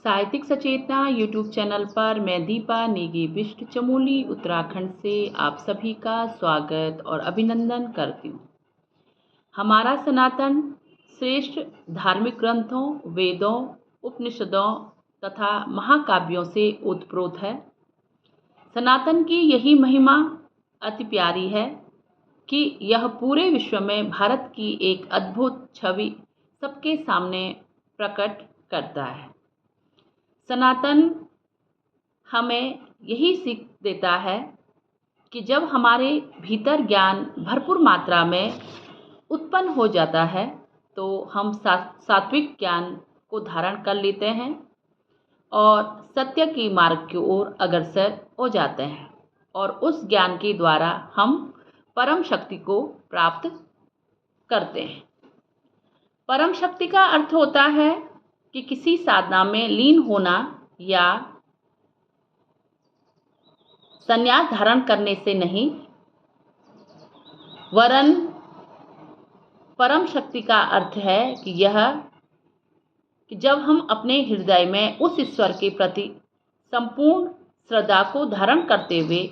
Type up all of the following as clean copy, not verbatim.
साहित्यिक सचेतना YouTube channel पर मैं दीपा नेगी बिष्ट चमोली उत्तराखंड से आप सभी का स्वागत और अभिनंदन करती हूँ। हमारा सनातन श्रेष्ठ धार्मिक ग्रंथों, वेदों, उपनिषदों तथा महाकाव्यों से ओतप्रोत है। सनातन की यही महिमा अति प्यारी है कि यह पूरे विश्व में भारत की एक अद्भुत छवि सबके सामने प्रकट करता है। सनातन हमें यही सीख देता है कि जब हमारे भीतर ज्ञान भरपूर मात्रा में उत्पन्न हो जाता है तो हम सात्विक ज्ञान को धारण कर लेते हैं और सत्य की मार्ग की ओर अग्रसर हो जाते हैं और उस ज्ञान के द्वारा हम परम शक्ति को प्राप्त करते हैं। परम शक्ति का अर्थ होता है कि किसी साधना में लीन होना या संन्यास धारण करने से नहीं, वरन परम शक्ति का अर्थ है कि जब हम अपने हृदय में उस ईश्वर के प्रति संपूर्ण श्रद्धा को धारण करते हुए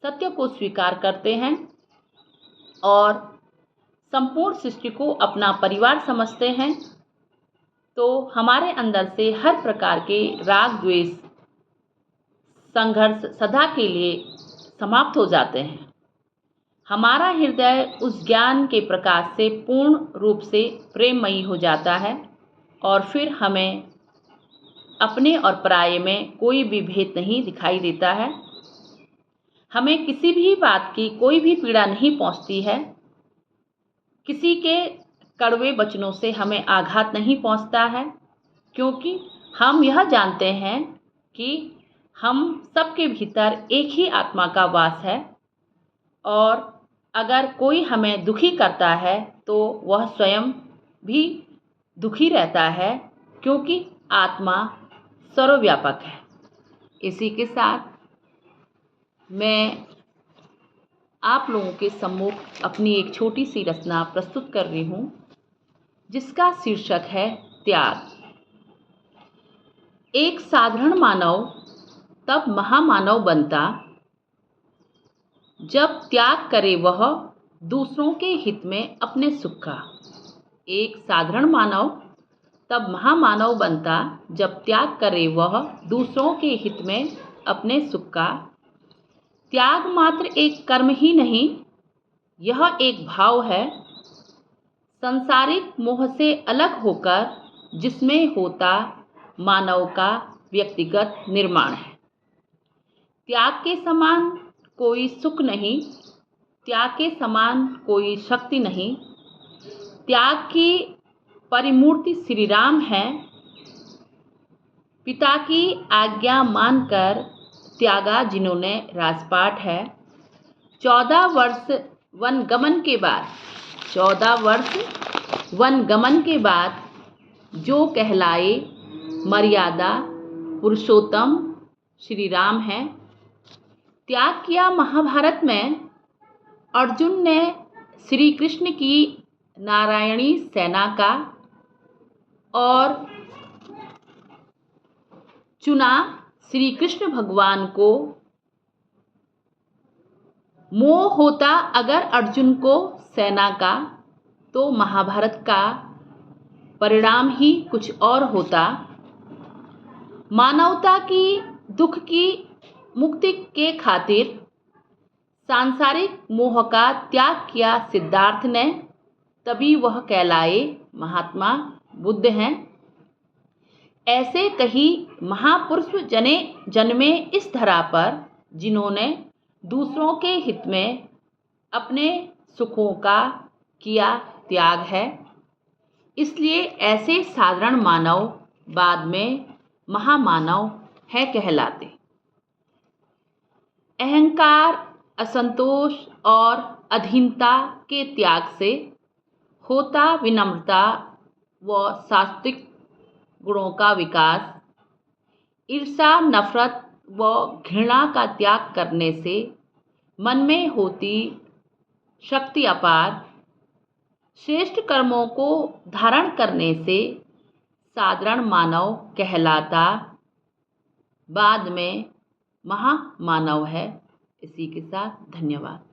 सत्य को स्वीकार करते हैं और संपूर्ण सृष्टि को अपना परिवार समझते हैं, तो हमारे अंदर से हर प्रकार के राग द्वेष संघर्ष सदा के लिए समाप्त हो जाते हैं। हमारा हृदय उस ज्ञान के प्रकाश से पूर्ण रूप से प्रेममयी हो जाता है और फिर हमें अपने और पराये में कोई भी भेद नहीं दिखाई देता है। हमें किसी भी बात की कोई भी पीड़ा नहीं पहुंचती है। किसी के कड़वे वचनों से हमें आघात नहीं पहुंचता है, क्योंकि हम यह जानते हैं कि हम सबके भीतर एक ही आत्मा का वास है और अगर कोई हमें दुखी करता है तो वह स्वयं भी दुखी रहता है, क्योंकि आत्मा सर्वव्यापक है। इसी के साथ मैं आप लोगों के सम्मुख अपनी एक छोटी सी रचना प्रस्तुत कर रही हूँ, जिसका शीर्षक है त्याग। एक साधारण मानव तब महामानव बनता जब त्याग करे वह दूसरों के हित में अपने सुख का। एक साधारण मानव तब महामानव बनता जब त्याग करे वह दूसरों के हित में अपने सुख का। त्याग मात्र एक कर्म ही नहीं, यह एक भाव है, सांसारिक मोह से अलग होकर जिसमें होता मानव का व्यक्तिगत निर्माण है। त्याग के समान कोई सुख नहीं, त्याग के समान कोई शक्ति नहीं। त्याग की परिमूर्ति श्री राम है। पिता की आज्ञा मानकर त्यागा जिन्होंने राजपाट है। 14 वर्ष वनगमन के बाद जो कहलाए मर्यादा पुरुषोत्तम श्री राम है। त्याग किया महाभारत में अर्जुन ने श्री कृष्ण की नारायणी सेना का और चुना श्री कृष्ण भगवान को। मोह होता अगर अर्जुन को सेना का तो महाभारत का परिणाम ही कुछ और होता। मानवता की दुख की मुक्ति के खातिर सांसारिक मोह का त्याग किया सिद्धार्थ ने, तभी वह कहलाए महात्मा बुद्ध हैं। ऐसे कई महापुरुष जन्मे इस धरा पर जिन्होंने दूसरों के हित में अपने सुखों का किया त्याग है। इसलिए ऐसे साधारण मानव बाद में महामानव है कहलाते। अहंकार, असंतोष और अधीनता के त्याग से होता विनम्रता व सात्विक गुणों का विकास। ईर्ष्या, नफरत व घृणा का त्याग करने से मन में होती शक्ति अपार। श्रेष्ठ कर्मों को धारण करने से साधारण मानव कहलाता बाद में महामानव है। इसी के साथ धन्यवाद।